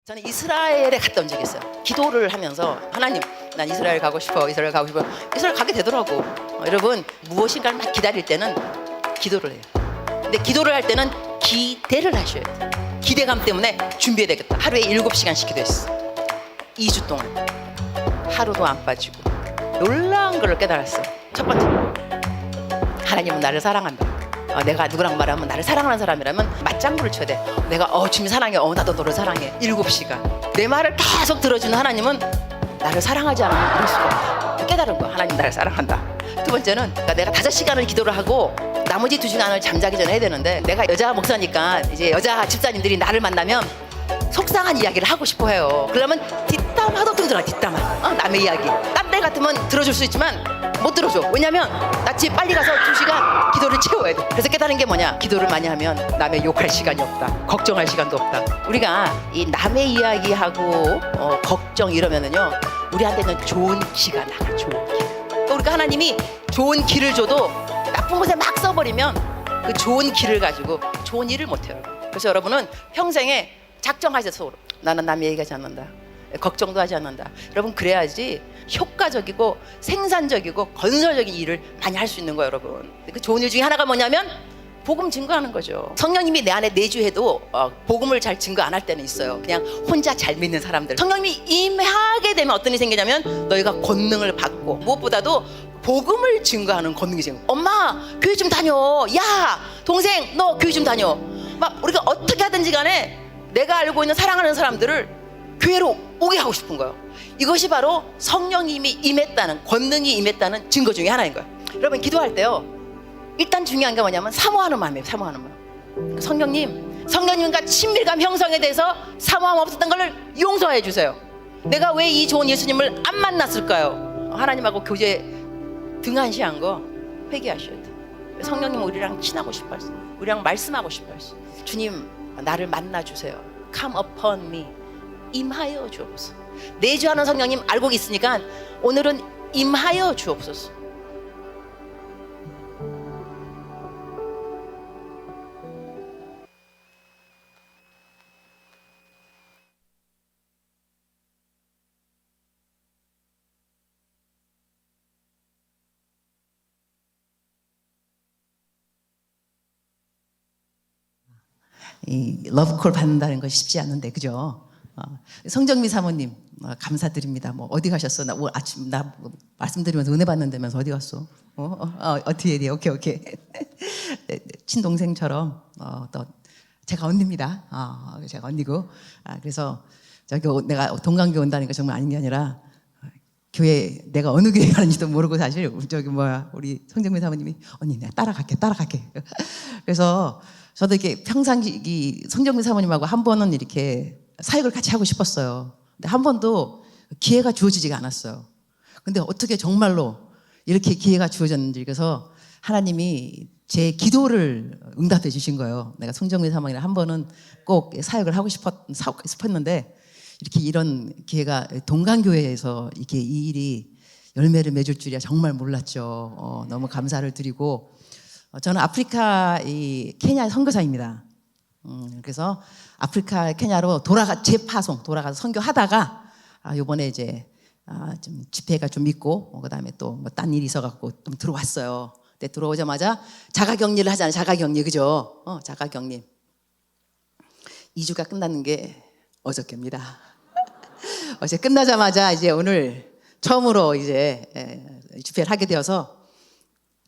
저는 이스라엘에 갔다 온 적이 있어요. 기도를 하면서 하나님, 난 이스라엘 가고 싶어. 이스라엘 가고 싶어. 이스라엘 가게 되더라고. 여러분, 무엇인가를 막 기다릴 때는 기도를 해요. 근데 기도를 할 때는 기대를 하셔야 돼요. 기대감 때문에 준비해야 되겠다. 하루에 7시간씩 기도했어. 2주 동안 하루도 안 빠지고. 놀라운 걸 깨달았어. 첫 번째, 하나님은 나를 사랑한다. 내가 누구랑 말하면 나를 사랑하는 사람이라면 맞장구를 쳐야 돼. 내가 주님 사랑해. 나도 너를 사랑해. 7시간 내 말을 계속 들어주는 하나님은 나를 사랑하지 않으면 이럴 수가 없다. 깨달은 거야. 하나님 나를 사랑한다. 두 번째는 내가 5시간을 기도를 하고 나머지 2시간을 잠자기 전에 해야 되는데, 내가 여자 목사니까 이제 여자 집사님들이 나를 만나면 속상한 이야기를 하고 싶어 해요. 그러면 뒷담 하도 들어. 뒷담화, 남의 이야기. 딴 때 같으면 들어줄 수 있지만 못 들어줘. 왜냐면 나 집 빨리 가서 2시간 기도를 채워야 돼. 그래서 깨달은 게 뭐냐, 기도를 많이 하면 남의 욕할 시간이 없다. 걱정할 시간도 없다. 우리가 이 남의 이야기하고 걱정 이러면은요, 우리한테는 좋은 기가 나가. 좋은 기. 그러니까 하나님이 좋은 기를 줘도 나쁜 곳에 막 써버리면 그 좋은 기를 가지고 좋은 일을 못해요. 그래서 여러분은 평생에 작정하셔서, 나는 남의 얘기하지 않는다. 걱정도 하지 않는다. 여러분, 그래야지 효과적이고 생산적이고 건설적인 일을 많이 할 수 있는 거예요, 여러분. 그 좋은 일 중에 하나가 뭐냐면 복음 증거하는 거죠. 성령님이 내 안에 내주해도 복음을 잘 증거 안 할 때는 있어요. 그냥 혼자 잘 믿는 사람들. 성령님이 임하게 되면 어떤 일이 생기냐면 너희가 권능을 받고, 무엇보다도 복음을 증거하는 권능이 생겨. 엄마, 교회 좀 다녀. 야, 동생, 너 교회 좀 다녀. 막 우리가 어떻게 하든지 간에 내가 알고 있는 사랑하는 사람들을 교회로 오게 하고 싶은 거예요. 이것이 바로 성령님이 임했다는, 권능이 임했다는 증거 중에 하나인 거예요. 여러분, 기도할 때요, 일단 중요한 게 뭐냐면 사모하는 마음이에요. 사모하는 마음. 성령님과 친밀감 형성에 대해서 사모함 없었던 걸 용서해 주세요. 내가 왜 이 좋은 예수님을 안 만났을까요? 하나님하고 교제 등한시한 거 회개하셔야 돼요. 성령님 우리랑 친하고 싶어 했어요. 우리랑 말씀하고 싶어 했어요. 주님, 나를 만나주세요. Come upon me. 임하여 주옵소서. 내주하는 성령님 알고 있으니까 오늘은 임하여 주옵소서. 이 러브콜 받는다는 것이 쉽지 않은데, 그죠? 성정미 사모님, 감사드립니다. 어디 가셨어? 나 아침 말씀드리면서 은혜 받는다면서 어디 갔어? 어떻게 해야 돼? 오케이. 친동생처럼 또 제가 언니입니다. 제가 언니고. 그래서 내가 동강교 온다는 게 정말 아닌 게 아니라, 교회 내가 어느 교회 가는지도 모르고 사실 우리 성정미 사모님이 언니 내가 따라갈게. 그래서 저도 이렇게 평상시 성정미 사모님하고 한 번은 이렇게 사역을 같이 하고 싶었어요. 근데 한 번도 기회가 주어지지가 않았어요. 근데 어떻게 정말로 이렇게 기회가 주어졌는지, 그래서 하나님이 제 기도를 응답해 주신 거예요. 내가 성정미 사모님이랑 한 번은 꼭 사역을 하고 싶었는데, 이렇게 이런 기회가 동강교회에서 이렇게 이 일이 열매를 맺을 줄이야 정말 몰랐죠. 너무 감사를 드리고, 저는 아프리카 케냐 선교사입니다. 그래서 아프리카 케냐로 재파송 돌아가서 선교하다가 이번에 이제 좀 집회가 좀 있고, 그다음에 또 딴 일이 있어갖고 좀 들어왔어요. 근데 들어오자마자 자가격리를 하잖아요. 자가격리, 그죠? 자가격리. 2주가 끝났는 게 어저께입니다. 어제 끝나자마자 이제 오늘 처음으로 이제 집회를 하게 되어서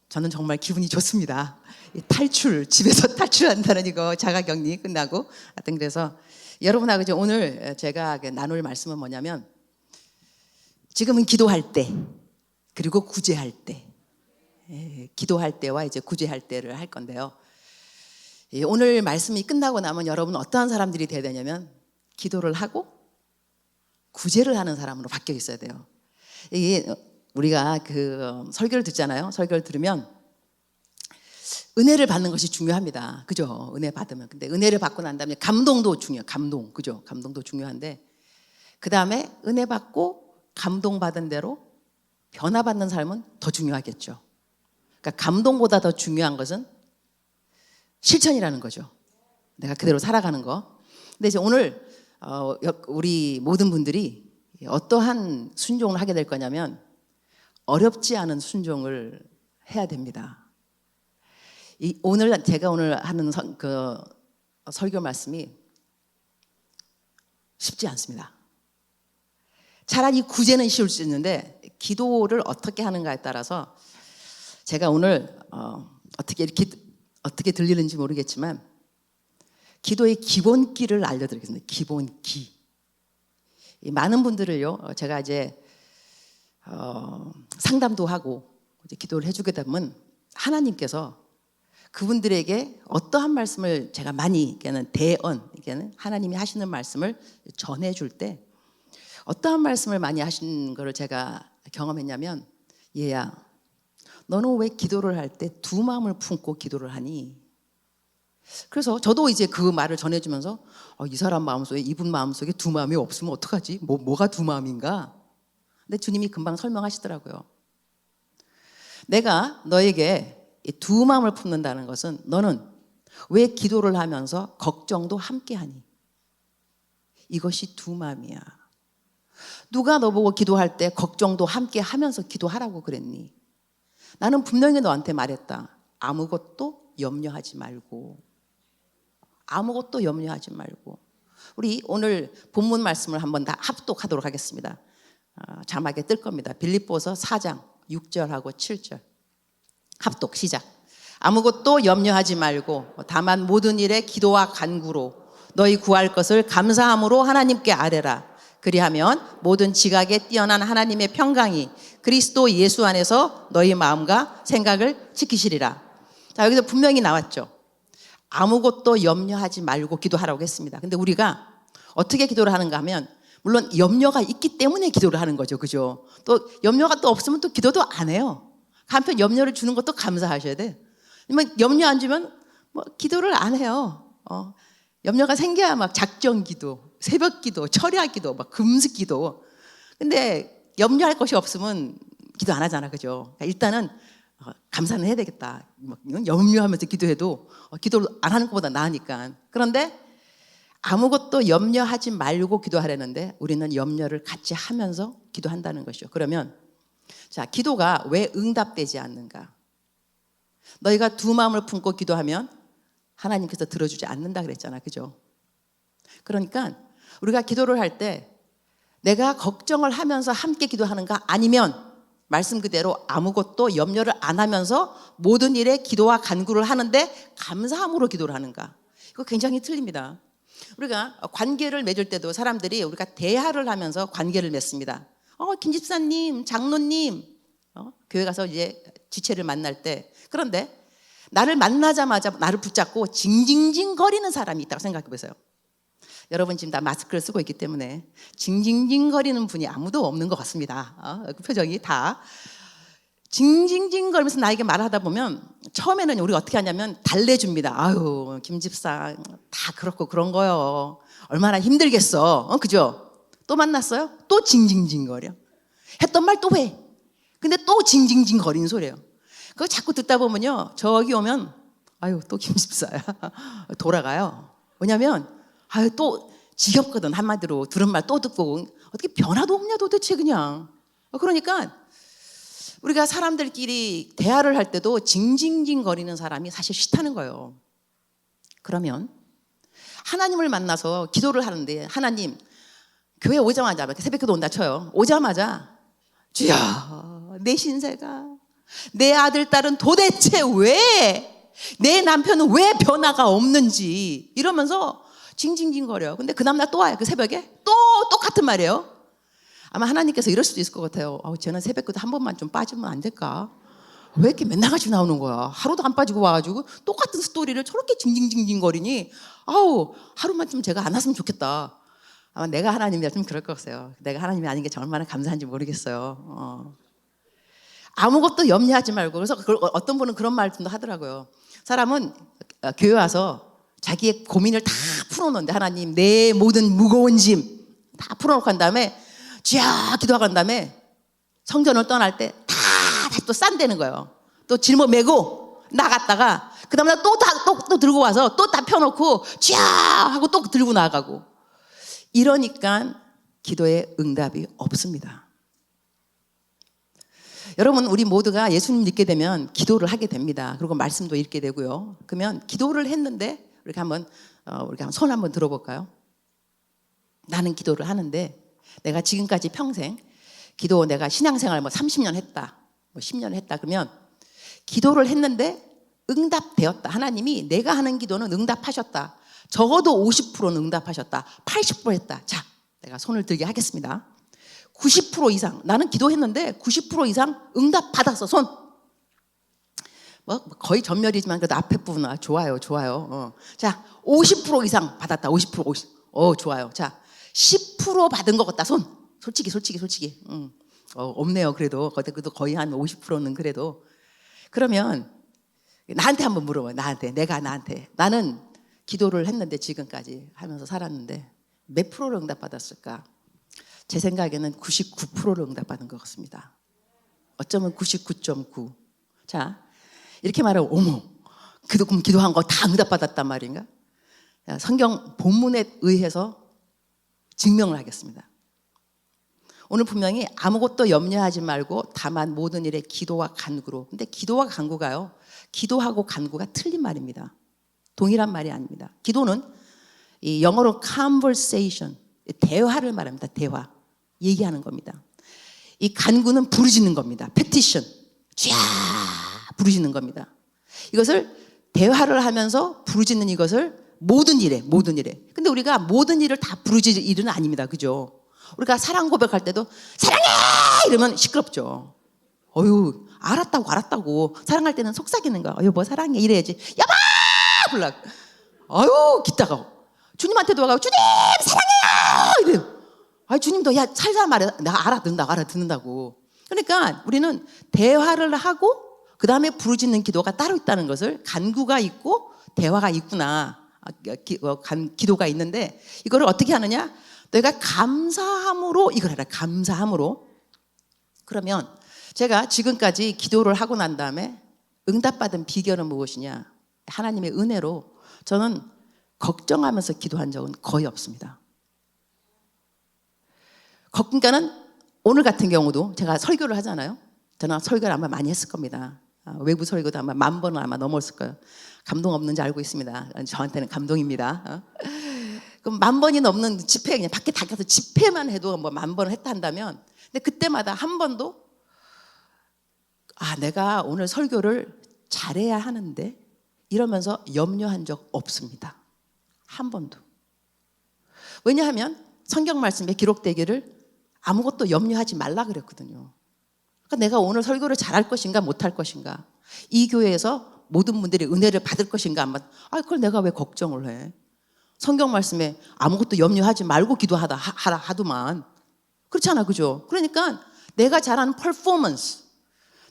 저는 정말 기분이 좋습니다. 집에서 탈출한다는 이거 자가격리 끝나고 하여튼, 그래서 여러분하고 이제 오늘 제가 나눌 말씀은 뭐냐면, 지금은 기도할 때 그리고 구제할 때, 기도할 때와 이제 구제할 때를 할 건데요. 오늘 말씀이 끝나고 나면 여러분 어떠한 사람들이 돼야 되냐면, 기도를 하고 구제를 하는 사람으로 바뀌어 있어야 돼요. 이게 우리가 설교를 듣잖아요. 설교를 들으면 은혜를 받는 것이 중요합니다. 그죠? 은혜 받으면. 근데 은혜를 받고 난 다음에 감동도 중요해요. 그죠? 감동도 중요한데, 그 다음에 은혜 받고 감동받은 대로 변화받는 삶은 더 중요하겠죠. 그러니까 감동보다 더 중요한 것은 실천이라는 거죠. 내가 그대로 살아가는 거. 근데 이제 오늘 우리 모든 분들이 어떠한 순종을 하게 될 거냐면 어렵지 않은 순종을 해야 됩니다. 제가 오늘 하는 설교 말씀이 쉽지 않습니다. 차라리 구제는 쉬울 수 있는데 기도를 어떻게 하는가에 따라서 제가 오늘 어떻게 들리는지 모르겠지만 기도의 기본기를 알려드리겠습니다. 기본기. 많은 분들을요, 제가 이제 상담도 하고 이제 기도를 해주게 되면 하나님께서 그분들에게 어떠한 말씀을 제가 많이 하나님이 하시는 말씀을 전해줄 때 어떠한 말씀을 많이 하신 거를 제가 경험했냐면, 얘야, 너는 왜 기도를 할 때 두 마음을 품고 기도를 하니? 그래서 저도 이제 그 말을 전해주면서 이 사람 마음속에, 이분 마음속에 두 마음이 없으면 어떡하지? 뭐가 두 마음인가? 근데 주님이 금방 설명하시더라고요. 내가 너에게 이 두 마음을 품는다는 것은 너는 왜 기도를 하면서 걱정도 함께 하니? 이것이 두 마음이야. 누가 너보고 기도할 때 걱정도 함께 하면서 기도하라고 그랬니? 나는 분명히 너한테 말했다. 아무것도 염려하지 말고. 아무것도 염려하지 말고. 우리 오늘 본문 말씀을 한번 다 합독하도록 하겠습니다. 자막에 뜰 겁니다. 빌립보서 4장 6절하고 7절. 합독 시작. 아무것도 염려하지 말고 다만 모든 일에 기도와 간구로 너희 구할 것을 감사함으로 하나님께 아뢰라. 그리하면 모든 지각에 뛰어난 하나님의 평강이 그리스도 예수 안에서 너희 마음과 생각을 지키시리라. 자, 여기서 분명히 나왔죠. 아무것도 염려하지 말고 기도하라고 했습니다. 근데 우리가 어떻게 기도를 하는가 하면, 물론 염려가 있기 때문에 기도를 하는 거죠. 그죠? 또 염려가 또 없으면 또 기도도 안 해요. 한편 염려를 주는 것도 감사하셔야 돼. 염려 안 주면 기도를 안 해요. 염려가 생겨야 막 작정 기도, 새벽 기도, 철야 기도, 막 금식 기도. 근데 염려할 것이 없으면 기도 안 하잖아. 그죠? 그러니까 일단은 감사는 해야 되겠다. 염려하면서 기도해도 기도를 안 하는 것보다 나으니까. 그런데 아무것도 염려하지 말고 기도하려는데 우리는 염려를 같이 하면서 기도한다는 것이죠. 그러면 자, 기도가 왜 응답되지 않는가? 너희가 두 마음을 품고 기도하면 하나님께서 들어주지 않는다 그랬잖아. 그죠? 그러니까 우리가 기도를 할 때 내가 걱정을 하면서 함께 기도하는가, 아니면 말씀 그대로 아무것도 염려를 안 하면서 모든 일에 기도와 간구를 하는데 감사함으로 기도를 하는가? 이거 굉장히 틀립니다. 우리가 관계를 맺을 때도 사람들이 우리가 대화를 하면서 관계를 맺습니다. 김 집사님, 장로님, 교회 가서 이제 지체를 만날 때, 그런데 나를 만나자마자 나를 붙잡고 징징징거리는 사람이 있다고 생각해 보세요. 여러분 지금 다 마스크를 쓰고 있기 때문에 징징징거리는 분이 아무도 없는 것 같습니다. 그 표정이 다 징징징거리면서 나에게 말하다 보면 처음에는 우리가 어떻게 하냐면 달래줍니다. 아유, 김 집사 다 그렇고 그런 거요. 얼마나 힘들겠어. 그죠? 또 만났어요? 또 징징징거려. 했던 말 또 해. 근데 또 징징징거리는 소리예요. 그거 자꾸 듣다 보면요, 저기 오면 아유, 또 김 집사야. 돌아가요. 왜냐면 아유, 또 지겹거든. 한마디로 들은 말 또 듣고. 어떻게 변화도 없냐 도대체 그냥. 그러니까 우리가 사람들끼리 대화를 할 때도 징징징거리는 사람이 사실 싫다는 거예요. 그러면 하나님을 만나서 기도를 하는데, 하나님, 교회 오자마자 새벽기도 온다 쳐요. 오자마자 주야, 내 신세가, 내 아들 딸은 도대체 왜, 내 남편은 왜 변화가 없는지 이러면서 징징징거려. 근데 그 다음날 또 와요. 그 새벽에 또 똑같은 말이에요. 아마 하나님께서 이럴 수도 있을 것 같아요. 쟤는 새벽기도 한 번만 좀 빠지면 안 될까? 왜 이렇게 맨날 같이 나오는 거야? 하루도 안 빠지고 와가지고 똑같은 스토리를 저렇게 징징징징거리니, 하루만 좀 제가 안 왔으면 좋겠다. 아마 내가 하나님이었으면 그럴 것 같아요. 내가 하나님이 아닌 게 얼마나 감사한지 모르겠어요. 아무것도 염려하지 말고. 그래서 어떤 분은 그런 말씀도 하더라고요. 사람은 교회 와서 자기의 고민을 다 풀어놓는데, 하나님, 내 모든 무거운 짐 다 풀어놓고 한 다음에 쥐야 기도하고 한 다음에 성전을 떠날 때 다 또 싼대는 거예요. 또 짊어 메고 나갔다가 그 다음날 또 들고 와서 또 다 펴놓고 쥐야 하고 또 들고 나가고. 이러니까 기도에 응답이 없습니다. 여러분, 우리 모두가 예수님 믿게 되면 기도를 하게 됩니다. 그리고 말씀도 읽게 되고요. 그러면 기도를 했는데 우리 한번 손 한번 들어볼까요? 나는 기도를 하는데 내가 지금까지 평생 기도 내가 신앙생활 30년 했다, 10년 했다. 그러면 기도를 했는데 응답되었다. 하나님이 내가 하는 기도는 응답하셨다. 적어도 50%는 응답하셨다. 80% 했다. 자, 내가 손을 들게 하겠습니다. 90% 이상, 나는 기도했는데 90% 이상 응답 받았어. 손. 거의 전멸이지만 그래도 앞에 부분은 좋아요. 자, 50% 이상 받았다. 50%. 좋아요. 자, 10% 받은 것 같다. 손. 솔직히. 없네요. 그래도 거의 한 50%는 그래도. 그러면 나한테 한번 물어봐요. 나한테. 나는 기도를 했는데 지금까지 하면서 살았는데 몇 프로를 응답받았을까? 제 생각에는 99%를 응답받은 것 같습니다. 어쩌면 99.9. 자, 이렇게 말하면 어머, 그럼 기도한 거 다 응답받았단 말인가? 자, 성경 본문에 의해서 증명을 하겠습니다. 오늘 분명히 아무것도 염려하지 말고 다만 모든 일에 기도와 간구로. 근데 기도와 간구가요, 기도하고 간구가 틀린 말입니다. 동일한 말이 아닙니다. 기도는 이 영어로 conversation, 대화를 말합니다. 대화. 얘기하는 겁니다. 이 간구는 부르짖는 겁니다. petition. 쫙 부르짖는 겁니다. 이것을 대화를 하면서 부르짖는 이것을 모든 일에. 근데 우리가 모든 일을 다 부르짖을 일은 아닙니다. 그죠? 우리가 사랑 고백할 때도 사랑해! 이러면 시끄럽죠. 알았다고. 사랑할 때는 속삭이는 거야. 여보 사랑해 이래야지. 여보! 불러. 기다가 주님한테도 와가지고 주님 사랑해요! 이래. 주님도 야 살살 말해. 내가 알아듣는다고. 그러니까 우리는 대화를 하고 그 다음에 부르짖는 기도가 따로 있다는 것을, 간구가 있고 대화가 있구나. 기도가 있는데 이거를 어떻게 하느냐? 내가 감사함으로 이걸 해라. 감사함으로. 그러면 제가 지금까지 기도를 하고 난 다음에 응답받은 비결은 무엇이냐? 하나님의 은혜로 저는 걱정하면서 기도한 적은 거의 없습니다. 그러니까는 오늘 같은 경우도 제가 설교를 하잖아요. 저는 설교를 아마 많이 했을 겁니다. 외부 설교도 아마 10,000번은 아마 넘었을 거예요. 감동 없는지 알고 있습니다. 저한테는 감동입니다. 그럼 10,000번이 넘는 집회, 그냥 밖에 나가서 집회만 해도 10,000번을 했다 한다면, 근데 그때마다 한 번도 내가 오늘 설교를 잘해야 하는데 이러면서 염려한 적 없습니다. 한 번도. 왜냐하면 성경 말씀에 기록되기를 아무것도 염려하지 말라 그랬거든요. 그러니까 내가 오늘 설교를 잘할 것인가 못할 것인가, 이 교회에서 모든 분들이 은혜를 받을 것인가 안 그걸 내가 왜 걱정을 해? 성경 말씀에 아무것도 염려하지 말고 기도하다 하더만. 그렇잖아, 그죠? 그러니까 내가 잘하는 퍼포먼스,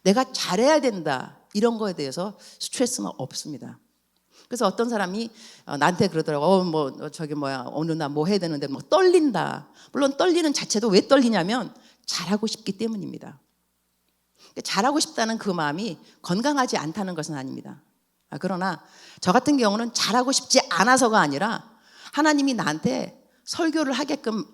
내가 잘해야 된다, 이런 거에 대해서 스트레스는 없습니다. 그래서 어떤 사람이 나한테 그러더라고. 오늘 나 뭐 해야 되는데 떨린다. 물론 떨리는 자체도 왜 떨리냐면 잘하고 싶기 때문입니다. 잘하고 싶다는 그 마음이 건강하지 않다는 것은 아닙니다. 그러나 저 같은 경우는 잘하고 싶지 않아서가 아니라 하나님이 나한테 설교를 하게끔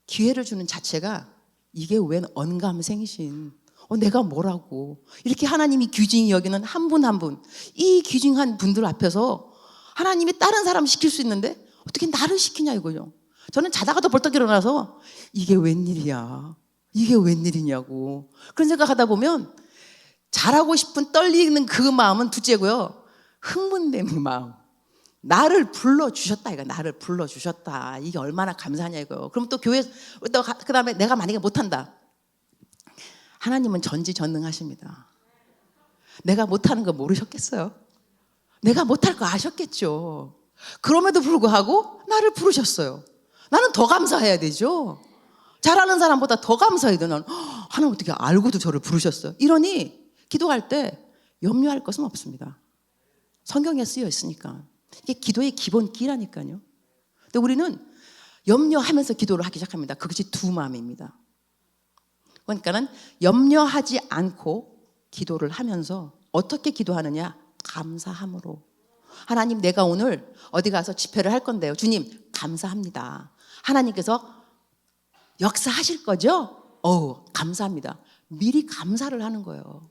기회를 주는 자체가, 이게 웬 언감생신, 내가 뭐라고, 이렇게 하나님이 귀중히 여기는 한 분 한 분, 이 귀중한 분들 앞에서 하나님이 다른 사람 시킬 수 있는데 어떻게 나를 시키냐 이거죠. 저는 자다가도 벌떡 일어나서 이게 웬일이야, 이게 웬일이냐고 그런 생각하다 보면 잘하고 싶은 떨리는 그 마음은 둘째고요, 흥분되는 마음, 나를 불러주셨다, 이거 나를 불러주셨다, 이게 얼마나 감사하냐 이거요. 그럼 또 교회 또 그 다음에 내가 만약에 못한다, 하나님은 전지전능하십니다. 내가 못하는 거 모르셨겠어요? 내가 못할 거 아셨겠죠. 그럼에도 불구하고 나를 부르셨어요. 나는 더 감사해야 되죠. 잘하는 사람보다 더 감사해야 돼. 나는 하나님 어떻게 알고도 저를 부르셨어요. 이러니 기도할 때 염려할 것은 없습니다. 성경에 쓰여 있으니까. 이게 기도의 기본 기라니까요. 근데 우리는 염려하면서 기도를 하기 시작합니다. 그것이 두 마음입니다. 그러니까는 염려하지 않고 기도를 하면서 어떻게 기도하느냐? 감사함으로. 하나님, 내가 오늘 어디 가서 집회를 할 건데요. 주님, 감사합니다. 하나님께서 역사하실 거죠? 감사합니다. 미리 감사를 하는 거예요.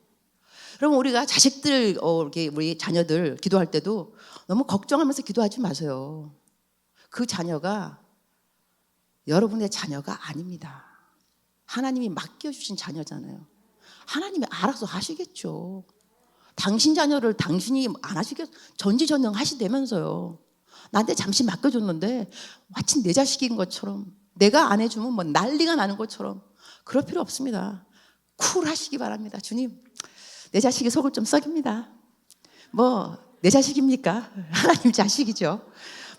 그러면 우리가 자식들, 이렇게 우리 자녀들 기도할 때도 너무 걱정하면서 기도하지 마세요. 그 자녀가 여러분의 자녀가 아닙니다. 하나님이 맡겨주신 자녀잖아요. 하나님이 알아서 하시겠죠. 당신 자녀를 당신이 안 하시겠, 전지전능하시다면서요. 나한테 잠시 맡겨줬는데 마치 내 자식인 것처럼, 내가 안 해주면 뭐 난리가 나는 것처럼 그럴 필요 없습니다. 쿨하시기 바랍니다. 주님, 내 자식이 속을 좀 썩입니다. 뭐 내 자식입니까? 하나님 자식이죠.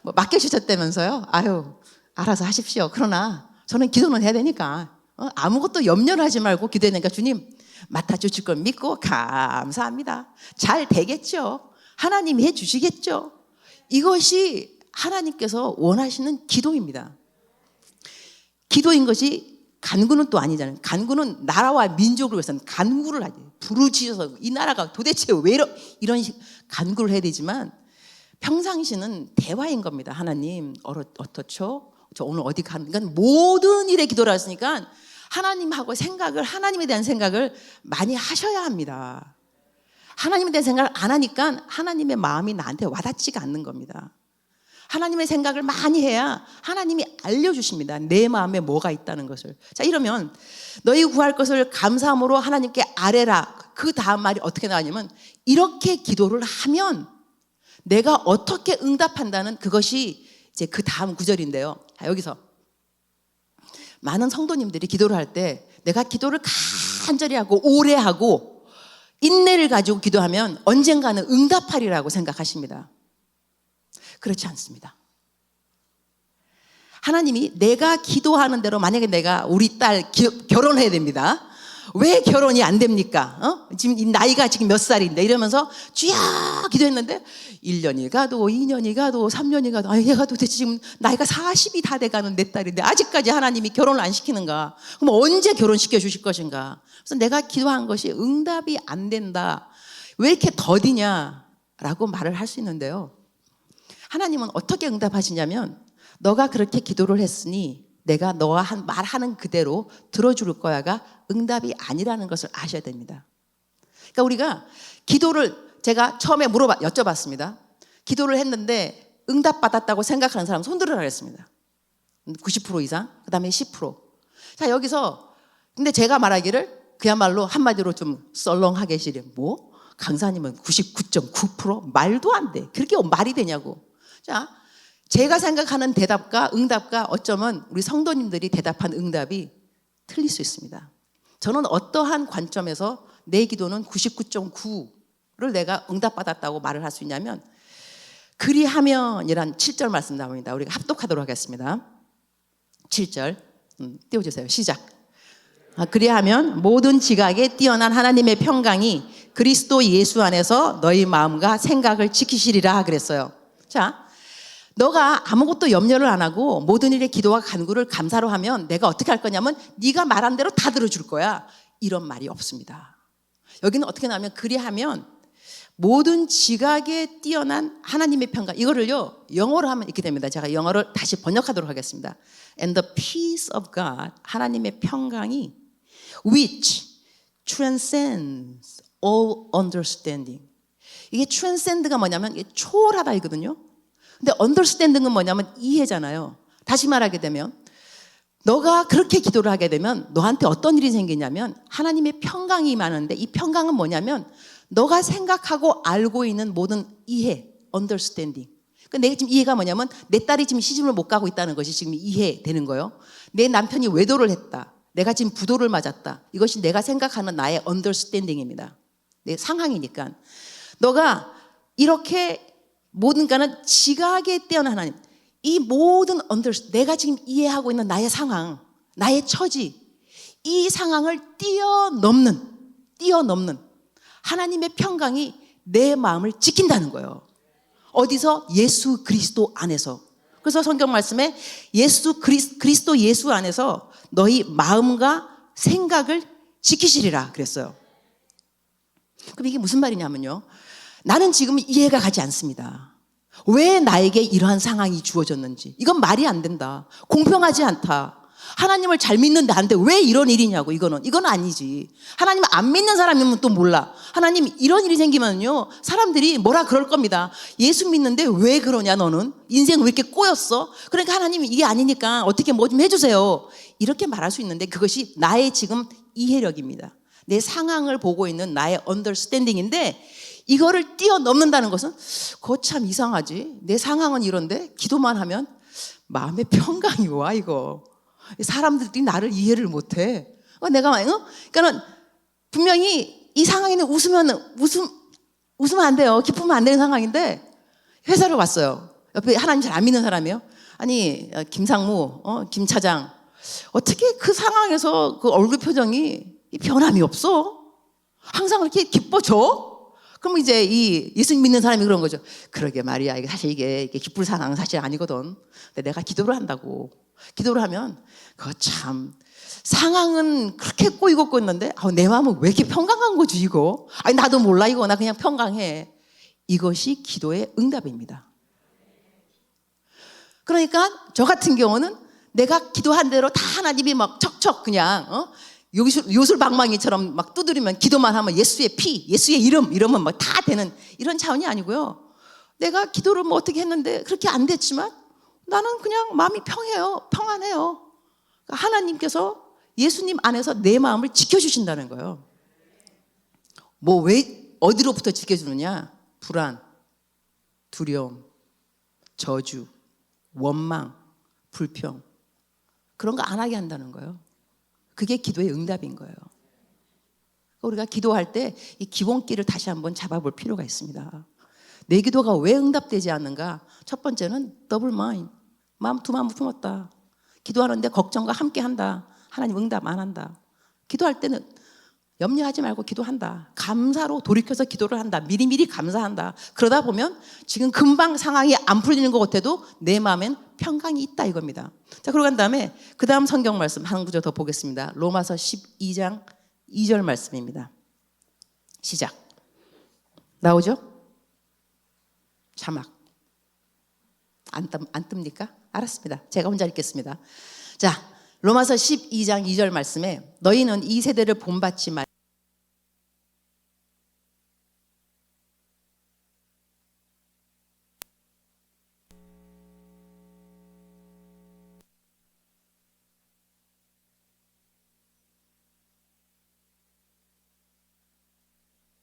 뭐 맡겨주셨다면서요. 아유, 알아서 하십시오. 그러나 저는 기도는 해야 되니까 아무것도 염려를 하지 말고 기도해야 되니까 주님 맡아주실 걸 믿고 감사합니다. 잘 되겠죠. 하나님이 해주시겠죠. 이것이 하나님께서 원하시는 기도입니다. 기도인 것이 간구는 또 아니잖아요. 간구는 나라와 민족을 위해서는 간구를 하지. 부르짖어서 이 나라가 도대체 왜 이런 간구를 해야 되지만, 평상시는 대화인 겁니다. 하나님 어떻죠? 저 오늘 어디 가는, 그러니까 모든 일에 기도를 했으니까 하나님하고 하나님에 대한 생각을 많이 하셔야 합니다. 하나님에 대한 생각을 안 하니까 하나님의 마음이 나한테 와닿지가 않는 겁니다. 하나님의 생각을 많이 해야 하나님이 알려주십니다. 내 마음에 뭐가 있다는 것을. 자, 이러면 너희 구할 것을 감사함으로 하나님께 아뢰라. 그 다음 말이 어떻게 나오냐면, 이렇게 기도를 하면 내가 어떻게 응답한다는, 그것이 이제 그 다음 구절인데요. 자, 여기서 많은 성도님들이 기도를 할 때 내가 기도를 간절히 하고 오래 하고 인내를 가지고 기도하면 언젠가는 응답하리라고 생각하십니다. 그렇지 않습니다. 하나님이 내가 기도하는 대로, 만약에 내가 우리 딸 결혼해야 됩니다. 왜 결혼이 안 됩니까? 지금 이 나이가 지금 몇 살인데 이러면서 쥐야 기도했는데 1년이 가도 2년이 가도 3년이 가도, 얘가 도대체 지금 나이가 40이 다 돼가는 내 딸인데 아직까지 하나님이 결혼을 안 시키는가? 그럼 언제 결혼시켜 주실 것인가? 그래서 내가 기도한 것이 응답이 안 된다. 왜 이렇게 더디냐라고 말을 할 수 있는데요. 하나님은 어떻게 응답하시냐면, 너가 그렇게 기도를 했으니 내가 너와 말하는 그대로 들어줄 거야가 응답이 아니라는 것을 아셔야 됩니다. 그러니까 우리가 기도를, 제가 처음에 여쭤봤습니다. 기도를 했는데 응답받았다고 생각하는 사람 손 들으라 그랬습니다. 90% 이상, 그 다음에 10%. 자, 여기서 근데 제가 말하기를 그야말로 한마디로 좀 썰렁하게 뭐? 강사님은 99.9%? 말도 안 돼. 그렇게 말이 되냐고. 자, 제가 생각하는 대답과 응답과 어쩌면 우리 성도님들이 대답한 응답이 틀릴 수 있습니다. 저는 어떠한 관점에서 내 기도는 99.9를 내가 응답받았다고 말을 할 수 있냐면, 그리하면이란 7절 말씀 나옵니다. 우리가 합독하도록 하겠습니다. 7절 띄워주세요. 시작. 그리하면 모든 지각에 뛰어난 하나님의 평강이 그리스도 예수 안에서 너희 마음과 생각을 지키시리라 그랬어요. 자, 너가 아무것도 염려를 안 하고 모든 일에 기도와 간구를 감사로 하면 내가 어떻게 할 거냐면, 네가 말한 대로 다 들어줄 거야. 이런 말이 없습니다. 여기는 어떻게 나오면, 그리하면 모든 지각에 뛰어난 하나님의 평강, 이거를요 영어로 하면 이렇게 됩니다. 제가 영어를 다시 번역하도록 하겠습니다. And the peace of God, 하나님의 평강이 which transcends all understanding. 이게 transcend가 뭐냐면 이게 초월하다 이거든요. 근데 understanding은 뭐냐면 이해잖아요. 다시 말하게 되면, 너가 그렇게 기도를 하게 되면 너한테 어떤 일이 생기냐면 하나님의 평강이 많은데, 이 평강은 뭐냐면 너가 생각하고 알고 있는 모든 이해, understanding. 그러니까 내가 지금 이해가 뭐냐면, 내 딸이 지금 시집을 못 가고 있다는 것이 지금 이해되는 거예요. 내 남편이 외도를 했다. 내가 지금 부도를 맞았다. 이것이 내가 생각하는 나의 understanding입니다. 내 상황이니까. 너가 이렇게 모든 가는 지각에 뛰어난 하나님, 이 모든 내가 지금 이해하고 있는 나의 상황, 나의 처지, 이 상황을 뛰어넘는 하나님의 평강이 내 마음을 지킨다는 거예요. 어디서? 예수 그리스도 안에서. 그래서 성경 말씀에 그리스도 예수 안에서 너희 마음과 생각을 지키시리라 그랬어요. 그럼 이게 무슨 말이냐면요, 나는 지금 이해가 가지 않습니다. 왜 나에게 이러한 상황이 주어졌는지. 이건 말이 안 된다. 공평하지 않다. 하나님을 잘 믿는 나한테 왜 이런 일이냐고. 이건 아니지. 하나님을 안 믿는 사람이면 또 몰라. 하나님 이런 일이 생기면요 사람들이 뭐라 그럴 겁니다. 예수 믿는데 왜 그러냐 너는? 인생 왜 이렇게 꼬였어? 그러니까 하나님 이게 아니니까 어떻게 뭐 좀 해주세요. 이렇게 말할 수 있는데 그것이 나의 지금 이해력입니다. 내 상황을 보고 있는 나의 언더스탠딩인데 이거를 뛰어넘는다는 것은 그거 참 이상하지. 내 상황은 이런데 기도만 하면 마음의 평강이 와. 이거 사람들이 나를 이해를 못해. 그러니까는 분명히 이 상황에는 웃으면 안 돼요. 기쁘면 안 되는 상황인데 회사를 왔어요. 옆에 하나님 잘 안 믿는 사람이에요. 아니 김상무, 김 차장 어떻게 그 상황에서 그 얼굴 표정이 변함이 없어? 항상 그렇게 기뻐져? 그럼 이제 이 예수 믿는 사람이 그런 거죠. 그러게 말이야. 이게 사실 이게 기쁠 상황은 사실 아니거든. 근데 내가 기도를 한다고. 기도를 하면 그거 참 상황은 그렇게 꼬이고 꼬였는데 내 마음은 왜 이렇게 평강한 거지 이거. 아니 나도 몰라 이거. 나 그냥 평강해. 이것이 기도의 응답입니다. 그러니까 저 같은 경우는 내가 기도한 대로 다 하나님이 막 척척 그냥 요술방망이처럼 막 두드리면 기도만 하면 예수의 피, 예수의 이러면 막 다 되는 이런 차원이 아니고요. 내가 기도를 뭐 어떻게 했는데 그렇게 안 됐지만 나는 그냥 마음이 평안해요. 그러니까 하나님께서 예수님 안에서 내 마음을 지켜주신다는 거예요. 뭐 왜 어디로부터 지켜주느냐? 불안, 두려움, 저주, 원망, 불평 그런 거 안 하게 한다는 거예요. 그게 기도의 응답인 거예요. 우리가 기도할 때 이 기본기를 다시 한번 잡아볼 필요가 있습니다. 내 기도가 왜 응답되지 않는가? 첫 번째는 더블 마인드. 두 마음 품었다. 기도하는데 걱정과 함께 한다. 하나님 응답 안 한다. 기도할 때는 염려하지 말고 기도한다. 감사로 돌이켜서 기도를 한다. 미리미리 감사한다. 그러다 보면 지금 금방 상황이 안 풀리는 것 같아도 내 마음엔 평강이 있다 이겁니다. 자, 그러고 간 다음에 그 다음 성경 말씀 한 구절 더 보겠습니다. 로마서 12장 2절 말씀입니다. 시작. 나오죠? 자막. 안 뜹니까? 알았습니다. 제가 혼자 읽겠습니다. 자, 로마서 12장 2절 말씀에 너희는 이 세대를 본받지 말.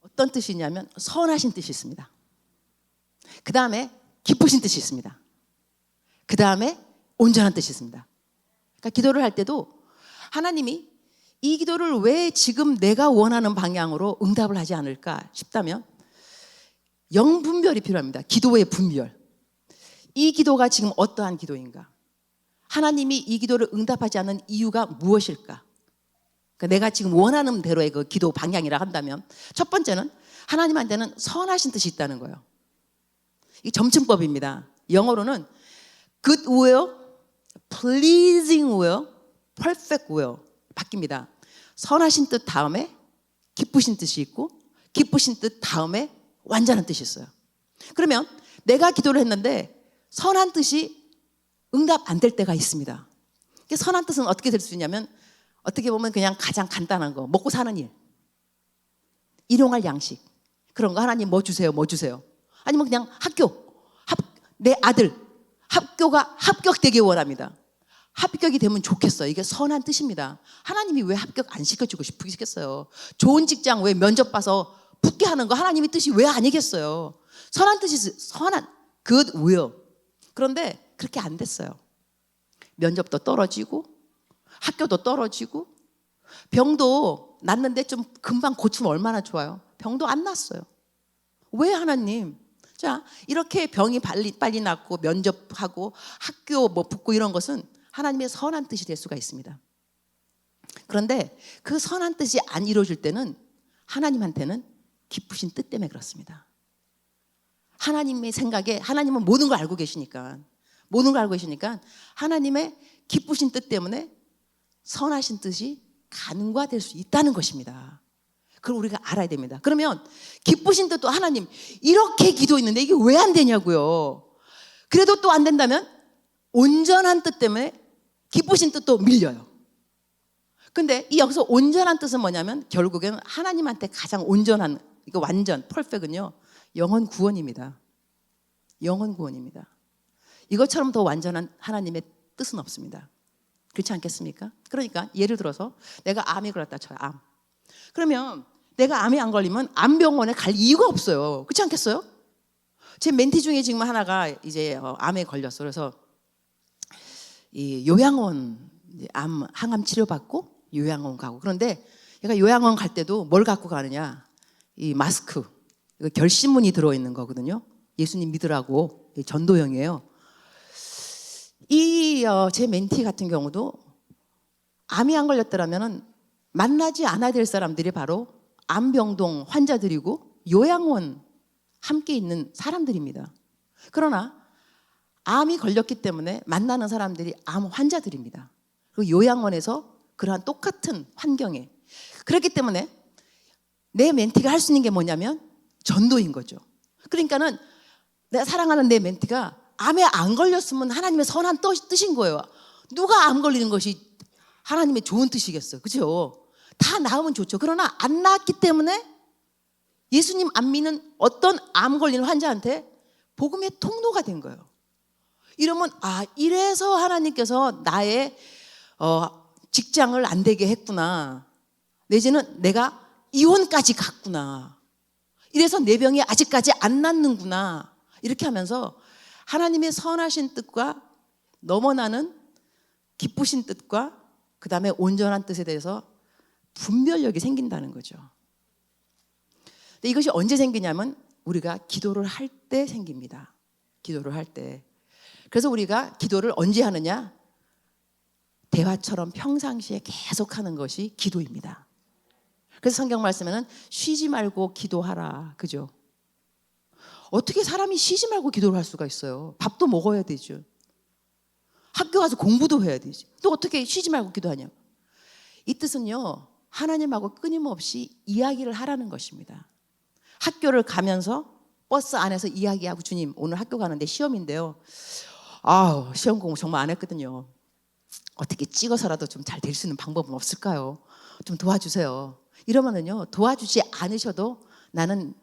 어떤 뜻이냐면 선하신 뜻이 있습니다. 그 다음에 기쁘신 뜻이 있습니다. 그 다음에 온전한 뜻이 있습니다. 그러니까 기도를 할 때도 하나님이 이 기도를 왜 지금 내가 원하는 방향으로 응답을 하지 않을까 싶다면 영분별이 필요합니다. 기도의 분별. 이 기도가 지금 어떠한 기도인가? 하나님이 이 기도를 응답하지 않는 이유가 무엇일까? 그러니까 내가 지금 원하는 대로의 그 기도 방향이라 한다면 첫 번째는 하나님한테는 선하신 뜻이 있다는 거예요. 이 점층법입니다. 영어로는 good will, pleasing will, perfect will 바뀝니다. 선하신 뜻 다음에 기쁘신 뜻이 있고 기쁘신 뜻 다음에 완전한 뜻이 있어요. 그러면 내가 기도를 했는데 선한 뜻이 응답 안 될 때가 있습니다. 선한 뜻은 어떻게 될 수 있냐면 어떻게 보면 그냥 가장 간단한 거 먹고 사는 일, 일용할 양식 그런 거 하나님 뭐 주세요 뭐 주세요. 아니면 그냥 내 아들 학교가 합격되길 원합니다. 합격이 되면 좋겠어요. 이게 선한 뜻입니다. 하나님이 왜 합격 안 시켜주고 싶으시겠어요? 좋은 직장 왜 면접 봐서 붙게 하는 거 하나님의 뜻이 왜 아니겠어요? 선한 뜻이 선한 good will. 그런데 그렇게 안 됐어요. 면접도 떨어지고 학교도 떨어지고 병도 났는데 좀 금방 고치면 얼마나 좋아요. 병도 안 났어요. 왜 하나님? 자, 이렇게 병이 빨리 낫고 면접하고 학교 뭐 붙고 이런 것은 하나님의 선한 뜻이 될 수가 있습니다. 그런데 그 선한 뜻이 안 이루어질 때는 하나님한테는 기쁘신 뜻 때문에 그렇습니다. 하나님의 생각에 하나님은 모든 걸 알고 계시니까 하나님의 기쁘신 뜻 때문에 선하신 뜻이 간과될 수 있다는 것입니다. 그걸 우리가 알아야 됩니다. 그러면 기쁘신 뜻도 하나님 이렇게 기도했는데 이게 왜 안 되냐고요. 그래도 또 안 된다면 온전한 뜻 때문에 기쁘신 뜻도 밀려요. 근데 이 여기서 온전한 뜻은 뭐냐면 결국에는 하나님한테 가장 온전한, 이거 완전 퍼펙트는요, 영혼 구원입니다. 영혼 구원입니다. 이것처럼 더 완전한 하나님의 뜻은 없습니다. 그렇지 않겠습니까? 그러니까 예를 들어서 내가 암이 걸렸다 쳐요. 암. 그러면 내가 암이 안 걸리면 암병원에 갈 이유가 없어요. 그렇지 않겠어요? 제 멘티 중에 지금 하나가 이제 암에 걸렸어. 그래서 이 요양원, 암 항암 치료받고 요양원 가고. 그런데 얘가 요양원 갈 때도 뭘 갖고 가느냐? 이 마스크, 이거 결심문이 들어있는 거거든요. 예수님 믿으라고, 전도형이에요. 이 제 멘티 같은 경우도 암이 안 걸렸더라면은 만나지 않아야 될 사람들이 바로 암병동 환자들이고 요양원 함께 있는 사람들입니다. 그러나 암이 걸렸기 때문에 만나는 사람들이 암 환자들입니다. 그리고 요양원에서 그러한 똑같은 환경에, 그렇기 때문에 내 멘티가 할 수 있는 게 뭐냐면 전도인 거죠. 그러니까는 내가 사랑하는 내 멘티가 암에 안 걸렸으면 하나님의 선한 뜻인 거예요. 누가 암 걸리는 것이 하나님의 좋은 뜻이겠어요. 그죠? 다 나으면 좋죠. 그러나 안 나았기 때문에 예수님 안 믿는 어떤 암 걸리는 환자한테 복음의 통로가 된 거예요. 이러면 이래서 하나님께서 나의 직장을 안 되게 했구나. 내지는 내가 이혼까지 갔구나. 이래서 내 병이 아직까지 안 낫는구나. 이렇게 하면서 하나님의 선하신 뜻과 넘어나는 기쁘신 뜻과 그 다음에 온전한 뜻에 대해서 분별력이 생긴다는 거죠. 근데 이것이 언제 생기냐면 우리가 기도를 할 때 생깁니다. 기도를 할 때. 그래서 우리가 기도를 언제 하느냐? 대화처럼 평상시에 계속 하는 것이 기도입니다. 그래서 성경 말씀에는 쉬지 말고 기도하라. 그죠? 어떻게 사람이 쉬지 말고 기도를 할 수가 있어요? 밥도 먹어야 되죠. 학교 가서 공부도 해야 되죠. 또 어떻게 쉬지 말고 기도하냐? 이 뜻은요, 하나님하고 끊임없이 이야기를 하라는 것입니다. 학교를 가면서 버스 안에서 이야기하고, 주님 오늘 학교 가는데 시험인데요, 시험 공부 정말 안 했거든요. 어떻게 찍어서라도 좀 잘 될 수 있는 방법은 없을까요? 좀 도와주세요. 이러면은요, 도와주지 않으셔도 나는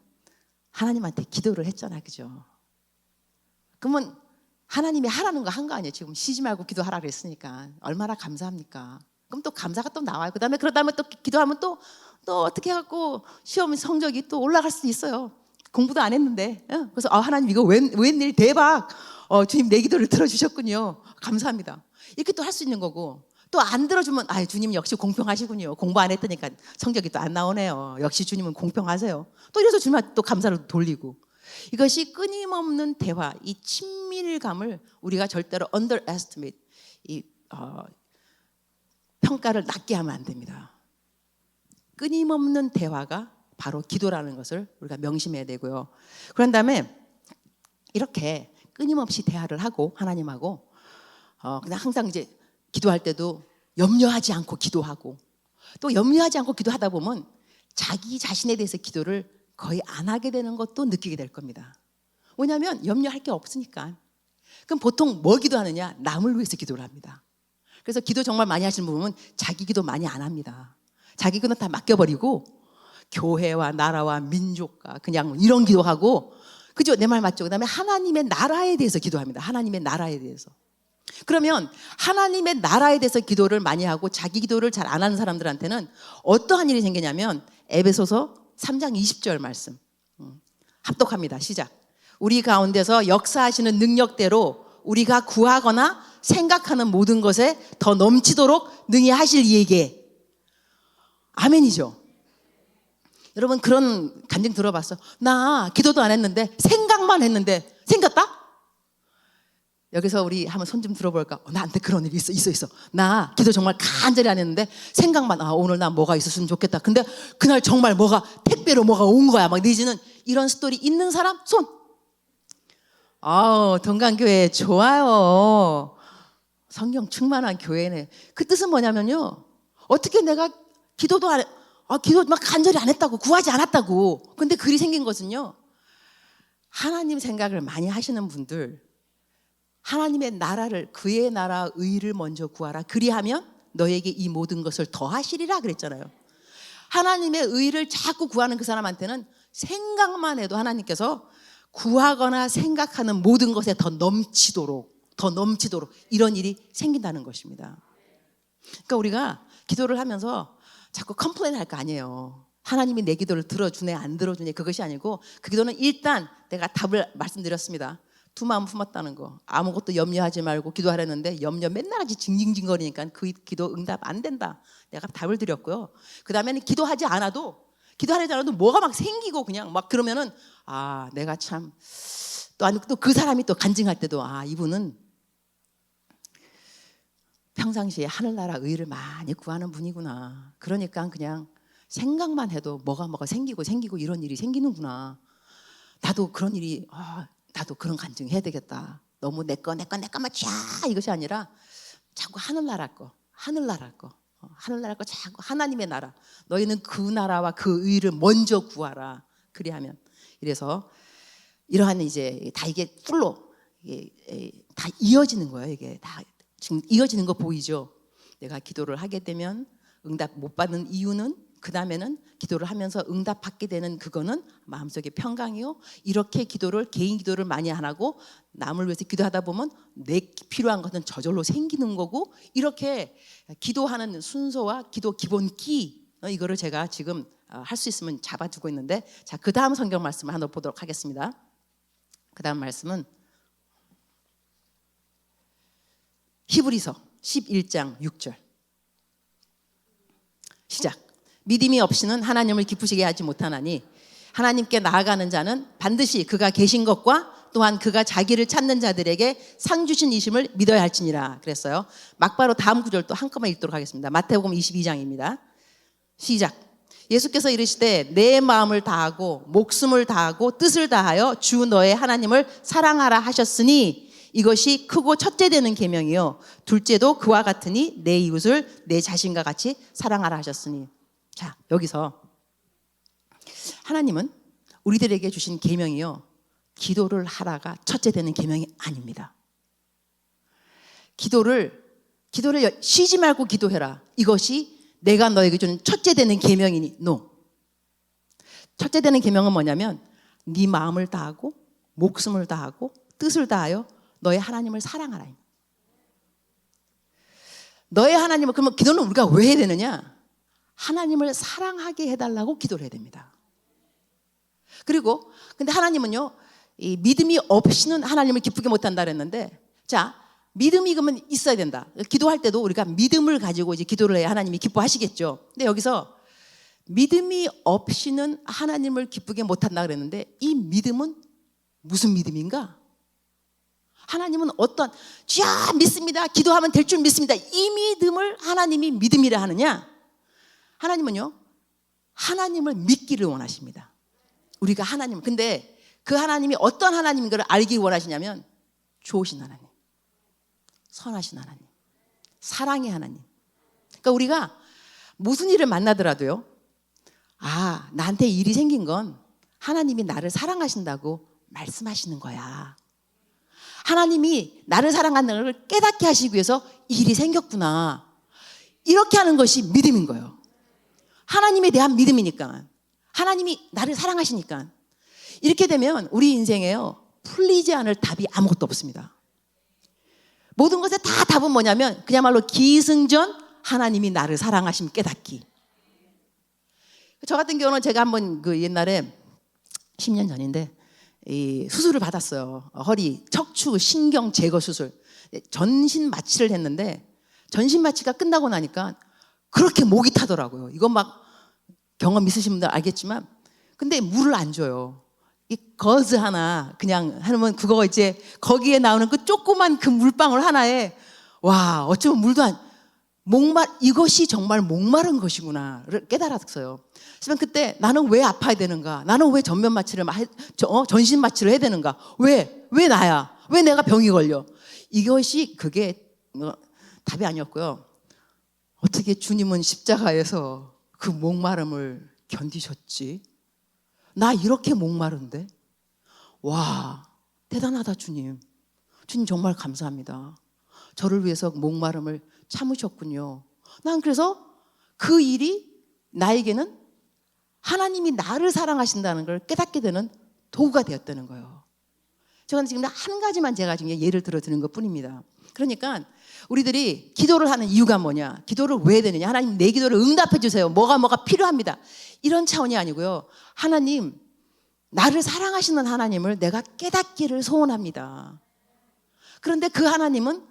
하나님한테 기도를 했잖아. 그죠? 그러면 하나님이 하라는 거 한 거 아니에요. 지금 쉬지 말고 기도하라 그랬으니까. 얼마나 감사합니까? 그럼 또 감사가 또 나와요. 그다음에 그러다면 또 기도하면 또 어떻게 해갖고 시험 성적이 또 올라갈 수도 있어요. 공부도 안 했는데. 그래서 하나님 이거 웬일 대박. 주님 내 기도를 들어주셨군요. 감사합니다. 이렇게 또 할 수 있는 거고, 또 안 들어주면 주님 역시 공평하시군요. 공부 안 했더니까 성적이 또 안 나오네요. 역시 주님은 공평하세요. 또 이래서 주님한테 또 감사를 돌리고. 이것이 끊임없는 대화, 이 친밀감을 우리가 절대로 underestimate, 평가를 낮게 하면 안 됩니다. 끊임없는 대화가 바로 기도라는 것을 우리가 명심해야 되고요. 그런 다음에 이렇게 끊임없이 대화를 하고 하나님하고 그냥 항상 이제 기도할 때도 염려하지 않고 기도하고, 또 염려하지 않고 기도하다 보면 자기 자신에 대해서 기도를 거의 안 하게 되는 것도 느끼게 될 겁니다. 왜냐하면 염려할 게 없으니까. 그럼 보통 뭐 기도하느냐? 남을 위해서 기도를 합니다. 그래서 기도 정말 많이 하시는 분은 자기 기도 많이 안 합니다. 자기 기도는 다 맡겨버리고 교회와 나라와 민족과 그냥 이런 기도하고, 그죠? 내 말 맞죠? 그 다음에 하나님의 나라에 대해서 기도합니다. 하나님의 나라에 대해서. 그러면 하나님의 나라에 대해서 기도를 많이 하고 자기 기도를 잘 안 하는 사람들한테는 어떠한 일이 생기냐면 에베소서 3장 20절 말씀 합독합니다. 시작. 우리 가운데서 역사하시는 능력대로 우리가 구하거나 생각하는 모든 것에 더 넘치도록 능히 하실 이에게. 아멘이죠. 여러분 그런 간증 들어봤어? 나 기도도 안 했는데 생각만 했는데 생겼다? 여기서 우리 한번 손 좀 들어볼까? 나한테 그런 일이 있어. 나 기도 정말 간절히 안 했는데 생각만, 오늘 나 뭐가 있었으면 좋겠다. 근데 그날 정말 택배로 뭐가 온 거야. 막 내지는 이런 스토리 있는 사람? 손. 동강교회 좋아요. 성경 충만한 교회네. 그 뜻은 뭐냐면요, 어떻게 내가 기도도 안 해, 기도 막 간절히 안 했다고, 구하지 않았다고. 근데 글이 생긴 것은요, 하나님 생각을 많이 하시는 분들, 하나님의 나라를, 그의 나라 의를 먼저 구하라. 그리하면 너에게 이 모든 것을 더하시리라 그랬잖아요. 하나님의 의를 자꾸 구하는 그 사람한테는 생각만 해도 하나님께서 구하거나 생각하는 모든 것에 더 넘치도록 이런 일이 생긴다는 것입니다. 그러니까 우리가 기도를 하면서 자꾸 컴플레인 할 거 아니에요. 하나님이 내 기도를 들어주네 안 들어주네 그것이 아니고, 그 기도는 일단 내가 답을 말씀드렸습니다. 두 마음 품었다는 거. 아무것도 염려하지 말고 기도하려는데 염려 맨날 하지 징징징거리니까 그 기도 응답 안 된다. 내가 답을 드렸고요. 그 다음에는 기도하지 않아도 뭐가 막 생기고 그냥 막 그러면은 내가 참 또 그 사람이 또 간증할 때도 이분은 평상시에 하늘나라 의를 많이 구하는 분이구나. 그러니까 그냥 생각만 해도 뭐가 생기고 이런 일이 생기는구나. 나도 그런 일이 나도 그런 간증 해야 되겠다. 너무 내 거만 쫙 이것이 아니라 자꾸 하늘나라 거 자꾸 하나님의 나라. 너희는 그 나라와 그 의를 먼저 구하라. 그리하면. 이래서 이러한 이제 다 이게 풀로 다 이어지는 거예요. 이게 다 지금 이어지는 거 보이죠? 내가 기도를 하게 되면 응답 못 받는 이유는, 그 다음에는 기도를 하면서 응답 받게 되는 그거는 마음속의 평강이요. 이렇게 개인 기도를 많이 안 하고 남을 위해서 기도하다 보면 내 필요한 것은 저절로 생기는 거고, 이렇게 기도하는 순서와 기도 기본 키, 이거를 제가 지금 할 수 있으면 잡아두고 있는데, 자, 그 다음 성경 말씀을 한번 보도록 하겠습니다. 그 다음 말씀은 히브리서 11장 6절 시작. 믿음이 없이는 하나님을 기쁘시게 하지 못하나니 하나님께 나아가는 자는 반드시 그가 계신 것과 또한 그가 자기를 찾는 자들에게 상 주신 이심을 믿어야 할지니라 그랬어요. 막바로 다음 구절 또 한꺼번에 읽도록 하겠습니다. 마태복음 22장입니다. 시작. 예수께서 이르시되 내 마음을 다하고 목숨을 다하고 뜻을 다하여 주 너의 하나님을 사랑하라 하셨으니 이것이 크고 첫째 되는 계명이요 둘째도 그와 같으니 내 이웃을 내 자신과 같이 사랑하라 하셨으니. 자, 여기서 하나님은 우리들에게 주신 계명이요 기도를 하라가 첫째 되는 계명이 아닙니다. 기도를 쉬지 말고 기도해라, 이것이 내가 너에게 주는 첫째 되는 계명이니 no. 첫째 되는 계명은 뭐냐면 네 마음을 다하고 목숨을 다하고 뜻을 다하여 너의 하나님을 사랑하라. 너의 하나님을, 그러면 기도는 우리가 왜 해야 되느냐? 하나님을 사랑하게 해달라고 기도를 해야 됩니다. 그리고 근데 하나님은요, 이 믿음이 없이는 하나님을 기쁘게 못한다 그랬는데, 자, 믿음이 그러면 있어야 된다. 기도할 때도 우리가 믿음을 가지고 이제 기도를 해야 하나님이 기뻐하시겠죠. 근데 여기서 믿음이 없이는 하나님을 기쁘게 못한다 그랬는데, 이 믿음은 무슨 믿음인가? 하나님은 어떤 주야 믿습니다, 기도하면 될 줄 믿습니다, 이 믿음을 하나님이 믿음이라 하느냐? 하나님은요, 하나님을 믿기를 원하십니다. 우리가 하나님, 근데 그 하나님이 어떤 하나님인 걸 알기를 원하시냐면 좋으신 하나님, 선하신 하나님, 사랑의 하나님. 그러니까 우리가 무슨 일을 만나더라도요, 나한테 일이 생긴 건 하나님이 나를 사랑하신다고 말씀하시는 거야. 하나님이 나를 사랑한다는 걸 깨닫게 하시기 위해서 일이 생겼구나, 이렇게 하는 것이 믿음인 거예요. 하나님에 대한 믿음이니까, 하나님이 나를 사랑하시니까. 이렇게 되면 우리 인생에요, 풀리지 않을 답이 아무것도 없습니다. 모든 것에 다 답은 뭐냐면 그야말로 기승전 하나님이 나를 사랑하심 깨닫기. 저 같은 경우는 제가 한번 그 옛날에 10년 전인데 이 수술을 받았어요. 허리 척추 신경 제거 수술. 전신 마취를 했는데 전신 마취가 끝나고 나니까 그렇게 목이 타더라고요. 이건 막 경험 있으신 분들 알겠지만, 근데 물을 안 줘요. 이 거즈 하나 그냥 하면 그거 이제 거기에 나오는 그 조그만 그 물방울 하나에 와, 어쩌면 물도 안, 이것이 정말 목마른 것이구나를 깨달았어요. 그래서 그때 나는 왜 아파야 되는가? 나는 왜 전신 마취를 해야 되는가? 왜 나야? 왜 내가 병이 걸려? 이것이 그게 답이 아니었고요. 어떻게 주님은 십자가에서 그 목마름을 견디셨지? 나 이렇게 목마른데? 와, 대단하다 주님. 주님 정말 감사합니다. 저를 위해서 목마름을 참으셨군요. 난 그래서 그 일이 나에게는 하나님이 나를 사랑하신다는 걸 깨닫게 되는 도구가 되었다는 거예요. 저는 지금 한 가지만 제가 지금 예를 들어 드는 것 뿐입니다. 그러니까 우리들이 기도를 하는 이유가 뭐냐, 기도를 왜 되느냐, 하나님 내 기도를 응답해 주세요, 뭐가 필요합니다, 이런 차원이 아니고요, 하나님 나를 사랑하시는 하나님을 내가 깨닫기를 소원합니다. 그런데 그 하나님은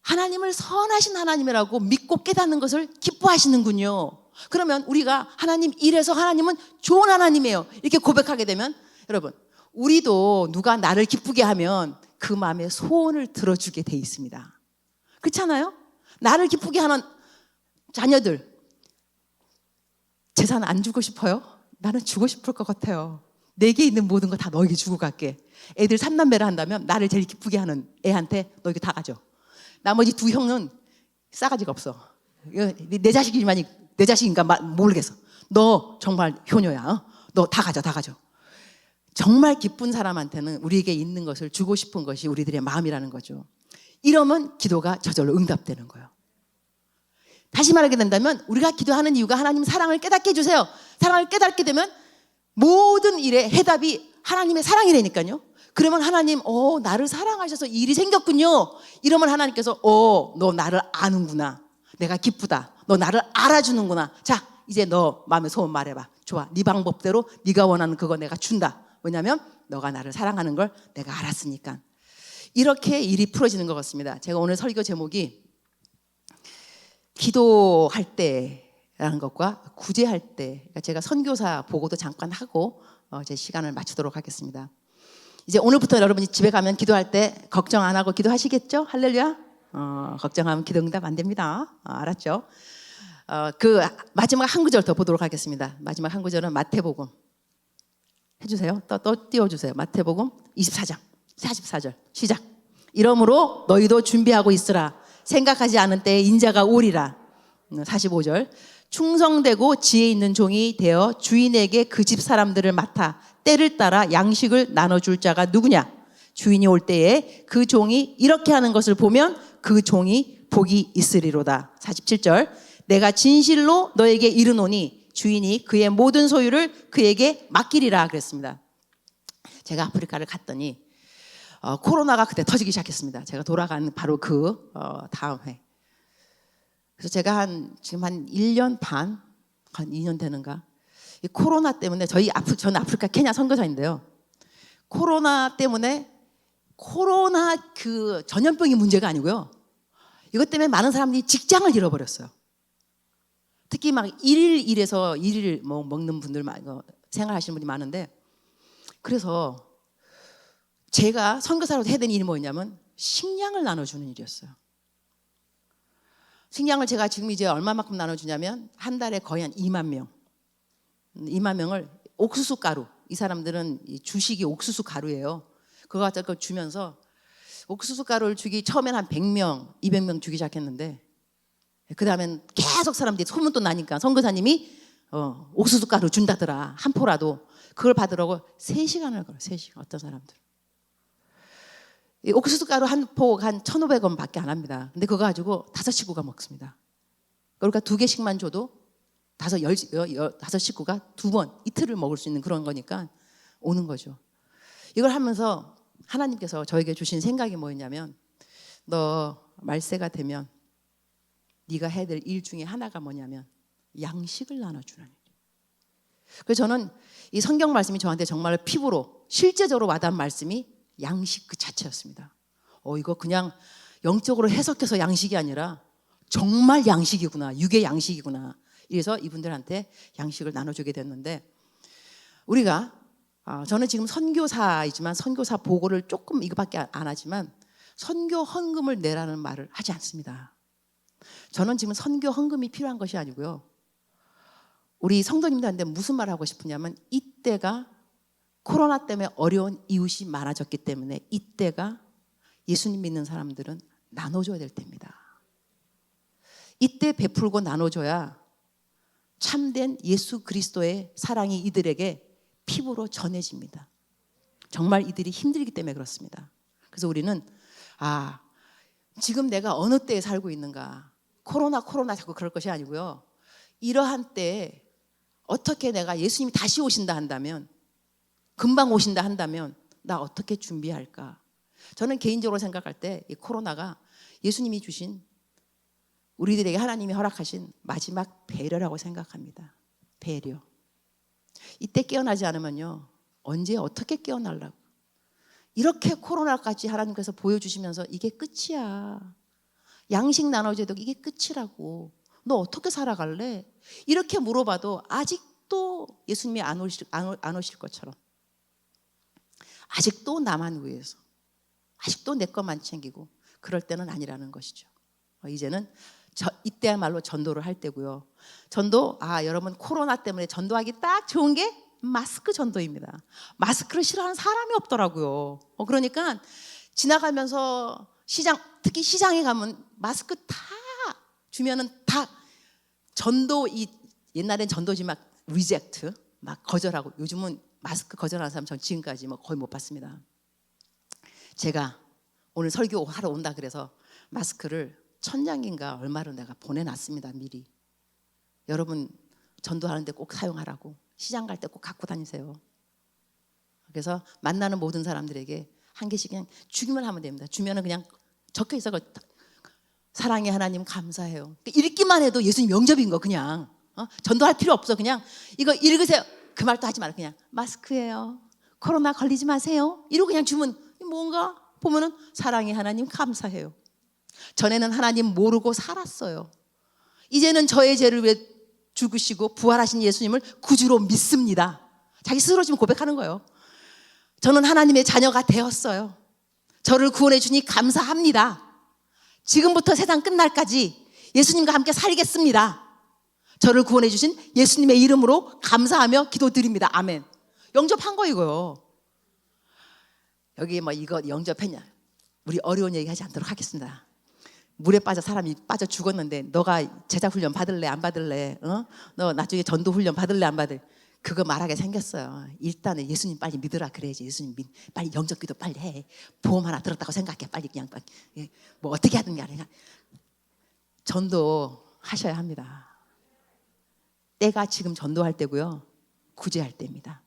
하나님을 선하신 하나님이라고 믿고 깨닫는 것을 기뻐하시는군요. 그러면 우리가 하나님 이래서 하나님은 좋은 하나님이에요, 이렇게 고백하게 되면 여러분, 우리도 누가 나를 기쁘게 하면 그 마음의 소원을 들어주게 돼 있습니다. 그렇잖아요? 나를 기쁘게 하는 자녀들, 재산 안 주고 싶어요? 나는 주고 싶을 것 같아요. 내게 있는 모든 거 다 너에게 주고 갈게. 애들 3남매를 한다면 나를 제일 기쁘게 하는 애한테 너에게 다 가져. 나머지 2 형은 싸가지가 없어. 내 자식이지만 내 자식인가 모르겠어. 너 정말 효녀야. 너 다 가져, 다 가져. 정말 기쁜 사람한테는 우리에게 있는 것을 주고 싶은 것이 우리들의 마음이라는 거죠. 이러면 기도가 저절로 응답되는 거예요. 다시 말하게 된다면 우리가 기도하는 이유가 하나님 사랑을 깨닫게 해주세요. 사랑을 깨닫게 되면 모든 일의 해답이 하나님의 사랑이라니까요. 그러면 하나님, 나를 사랑하셔서 이 일이 생겼군요. 이러면 하나님께서 너 나를 아는구나. 내가 기쁘다. 너 나를 알아주는구나. 자, 이제 너 마음의 소원 말해봐. 좋아, 네 방법대로 네가 원하는 그거 내가 준다. 왜냐하면 너가 나를 사랑하는 걸 내가 알았으니까. 이렇게 일이 풀어지는 것 같습니다. 제가 오늘 설교 제목이 기도할 때라는 것과 구제할 때, 그러니까 제가 선교사 보고도 잠깐 하고 제 시간을 마치도록 하겠습니다. 이제 오늘부터 여러분이 집에 가면 기도할 때 걱정 안 하고 기도하시겠죠? 할렐루야. 걱정하면 기도 응답 안 됩니다. 알았죠? 그 마지막 한 구절 더 보도록 하겠습니다. 마지막 한 구절은 마태복음 해주세요. 또 띄워주세요. 마태복음 24장 44절 시작. 이러므로 너희도 준비하고 있으라. 생각하지 않은 때에 인자가 오리라. 45절 충성되고 지혜 있는 종이 되어 주인에게 그 집 사람들을 맡아 때를 따라 양식을 나눠줄 자가 누구냐. 주인이 올 때에 그 종이 이렇게 하는 것을 보면 그 종이 복이 있으리로다. 47절 내가 진실로 너에게 이르노니 주인이 그의 모든 소유를 그에게 맡기리라 그랬습니다. 제가 아프리카를 갔더니 코로나가 그때 터지기 시작했습니다. 제가 돌아간 바로 그 다음 해. 그래서 제가 지금 한 1년 반, 한 2년 되는가. 이 코로나 때문에 저는 아프리카 케냐 선교사인데요. 코로나 때문에 코로나 그 전염병이 문제가 아니고요. 이것 때문에 많은 사람들이 직장을 잃어버렸어요. 특히 막 일에서 1일 먹는 분들 생활하시는 분이 많은데, 그래서 제가 선교사로 해야 되는 일이 뭐였냐면 식량을 나눠주는 일이었어요. 식량을 제가 지금 이제 얼마만큼 나눠주냐면 한 달에 거의 한 2만 명, 2만 명을 옥수수 가루, 이 사람들은 주식이 옥수수 가루예요. 그거 갖다 주면서 옥수수 가루를 주기 처음엔 한 100명, 200명 주기 시작했는데, 그 다음엔 계속 사람들이 소문도 나니까 선교사님이 옥수수 가루 준다더라. 한 포라도. 그걸 받으라고 3시간을 걸어요. 3시간. 어떤 사람들. 이 옥수수 가루 한 포 한 1,500원 밖에 안 합니다. 근데 그거 가지고 5식구가 먹습니다. 그러니까 2개씩만 줘도 5식구가 2번, 이틀을 먹을 수 있는 그런 거니까 오는 거죠. 이걸 하면서 하나님께서 저에게 주신 생각이 뭐였냐면, 너 말세가 되면 네가 해야 될 일 중에 하나가 뭐냐면 양식을 나눠주는 일. 그래서 저는 이 성경 말씀이 저한테 정말 피부로 실제적으로 와닿은 말씀이 양식 그 자체였습니다. 이거 그냥 영적으로 해석해서 양식이 아니라 정말 양식이구나, 육의 양식이구나. 이래서 이분들한테 양식을 나눠주게 됐는데, 우리가 저는 지금 선교사이지만 선교사 보고를 조금 이거밖에 안 하지만 선교 헌금을 내라는 말을 하지 않습니다. 저는 지금 선교 헌금이 필요한 것이 아니고요, 우리 성도님들한테 무슨 말을 하고 싶으냐면, 이때가 코로나 때문에 어려운 이웃이 많아졌기 때문에 이때가 예수님 믿는 사람들은 나눠줘야 될 때입니다. 이때 베풀고 나눠줘야 참된 예수 그리스도의 사랑이 이들에게 피부로 전해집니다. 정말 이들이 힘들기 때문에 그렇습니다. 그래서 우리는 아, 지금 내가 어느 때에 살고 있는가. 코로나 자꾸 그럴 것이 아니고요. 이러한 때에 어떻게 내가 예수님이 다시 오신다 한다면, 금방 오신다 한다면 나 어떻게 준비할까? 저는 개인적으로 생각할 때 이 코로나가 예수님이 주신, 우리들에게 하나님이 허락하신 마지막 배려라고 생각합니다. 배려. 이때 깨어나지 않으면요, 언제 어떻게 깨어나려고. 이렇게 코로나까지 하나님께서 보여주시면서 이게 끝이야. 양식 나눠줘도 이게 끝이라고. 너 어떻게 살아갈래? 이렇게 물어봐도 아직도 예수님이 안 오실 것처럼, 아직도 나만 위해서, 아직도 내 것만 챙기고, 그럴 때는 아니라는 것이죠. 이제는 이때야말로 전도를 할 때고요. 전도, 여러분 코로나 때문에 전도하기 딱 좋은 게 마스크 전도입니다. 마스크를 싫어하는 사람이 없더라고요. 그러니까 지나가면서 특히 시장에 가면 마스크 다 주면은 다 전도, 옛날엔 전도지 막 리젝트, 막 거절하고, 요즘은 마스크 거절하는 사람 전 지금까지 뭐 거의 못 봤습니다. 제가 오늘 설교하러 온다 그래서 마스크를 1,000장인가 얼마로 내가 보내놨습니다. 미리. 여러분 전도하는데 꼭 사용하라고, 시장 갈 때 꼭 갖고 다니세요. 그래서 만나는 모든 사람들에게 한 개씩 그냥 주기만 하면 됩니다. 주면은 그냥 적혀있어. 사랑의 하나님 감사해요. 읽기만 해도 예수님 영접인 거. 그냥 전도할 필요 없어. 그냥 이거 읽으세요. 그 말도 하지 말고 그냥 마스크예요, 코로나 걸리지 마세요, 이러고 그냥 주면 뭔가 보면은 사랑의 하나님 감사해요. 전에는 하나님 모르고 살았어요. 이제는 저의 죄를 위해 죽으시고 부활하신 예수님을 구주로 믿습니다. 자기 스스로 지금 고백하는 거예요. 저는 하나님의 자녀가 되었어요. 저를 구원해 주니 감사합니다. 지금부터 세상 끝날까지 예수님과 함께 살겠습니다. 저를 구원해 주신 예수님의 이름으로 감사하며 기도드립니다. 아멘. 영접한 거 이거요. 여기 뭐 이거 영접했냐, 우리 어려운 얘기 하지 않도록 하겠습니다. 물에 빠져 사람이 빠져 죽었는데 너가 제자 훈련 받을래 안 받을래? 너 나중에 전도 훈련 받을래 안 받을래? 그거 말하게 생겼어요. 일단은 예수님 빨리 믿으라 그래야지. 예수님 빨리 영접기도 빨리 해. 보험 하나 들었다고 생각해. 빨리 그냥 뭐 어떻게 하든 간에 전도 하셔야 합니다. 때가 지금 전도할 때고요, 구제할 때입니다.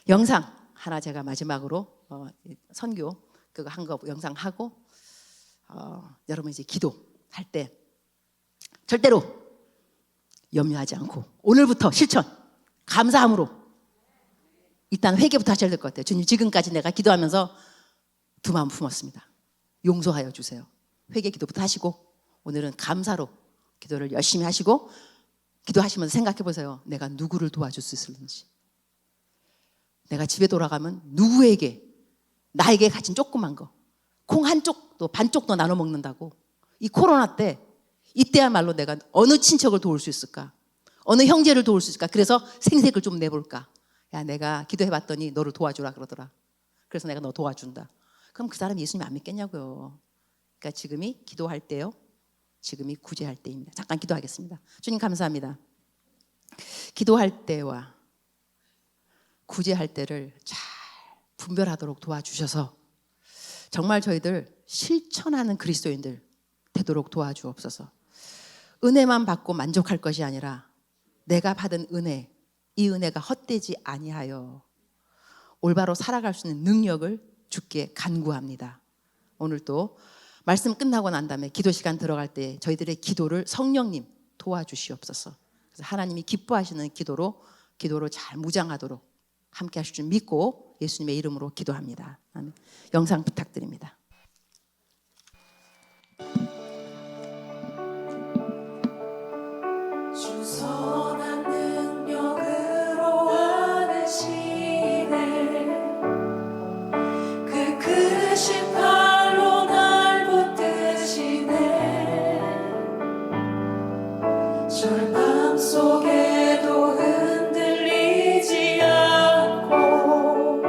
영상 하나 제가 마지막으로 선교 그거 한 거 영상 하고, 여러분 이제 기도할 때 절대로 염려하지 않고 오늘부터 실천, 감사함으로 일단 회개부터 하셔야 될 것 같아요. 주님, 지금까지 내가 기도하면서 두 마음 품었습니다. 용서하여 주세요. 회개 기도부터 하시고 오늘은 감사로 기도를 열심히 하시고, 기도하시면서 생각해 보세요. 내가 누구를 도와줄 수 있을지. 내가 집에 돌아가면 누구에게, 나에게 가진 조그만 거, 콩 한쪽도 반쪽도 나눠 먹는다고. 이 코로나 때, 이때야말로 내가 어느 친척을 도울 수 있을까, 어느 형제를 도울 수 있을까. 그래서 생색을 좀 내볼까. 야, 내가 기도해봤더니 너를 도와주라 그러더라. 그래서 내가 너 도와준다. 그럼 그 사람이 예수님 안 믿겠냐고요. 그러니까 지금이 기도할 때요, 지금이 구제할 때입니다. 잠깐 기도하겠습니다. 주님 감사합니다. 기도할 때와 구제할 때를 잘 분별하도록 도와주셔서 정말 저희들 실천하는 그리스도인들 되도록 도와주옵소서. 은혜만 받고 만족할 것이 아니라 내가 받은 은혜, 이 은혜가 헛되지 아니하여 올바로 살아갈 수 있는 능력을 주께 간구합니다. 오늘 또 말씀 끝나고 난 다음에 기도 시간 들어갈 때 저희들의 기도를 성령님 도와주시옵소서. 그래서 하나님이 기뻐하시는 기도로 잘 무장하도록 함께 하실 줄 믿고 예수님의 이름으로 기도합니다. 아멘. 영상 부탁드립니다. 주선한 능력으로 안으시네. 그 크신 팔로 날 붙드시네. 절망 속에도 흔들리지 않고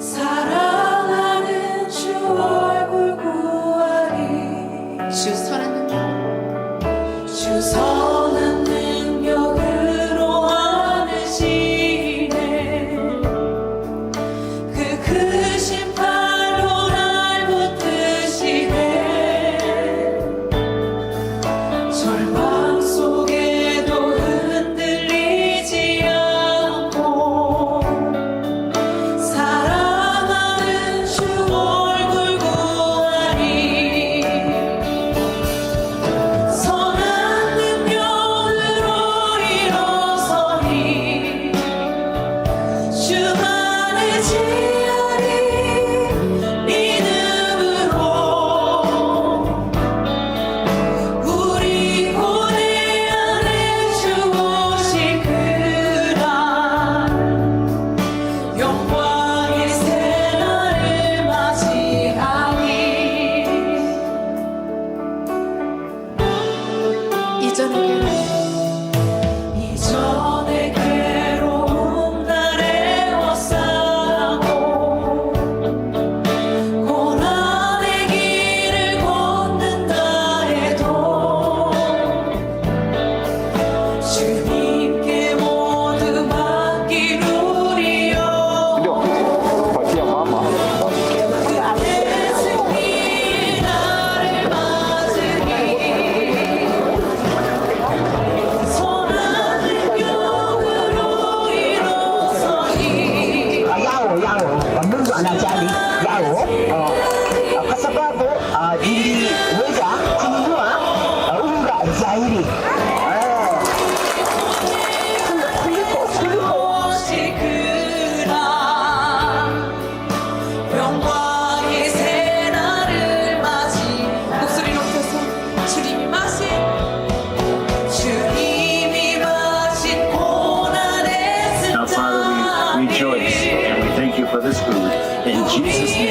사랑하는 주 얼굴 구하리. 주선한 주선한 능력으로 안으시네. 그 크신 팔로 날 붙드시네. 이전의 괴로움 나를 벗사고 고난의 길을 걷는다 해도 주님께 모두 맡기누리요 내 승리 나를 맞으리 선한 능력으로 일어서니 压我，我们软在家里压我，可是巴不你为啥听说온갖 자일이 무엇이 그라 영광의 새날을 맞이 목소리 높여서 주님이 마신 고난의 Now, Father, we rejoice 승자를 and we thank you for this food. In Jesus' name.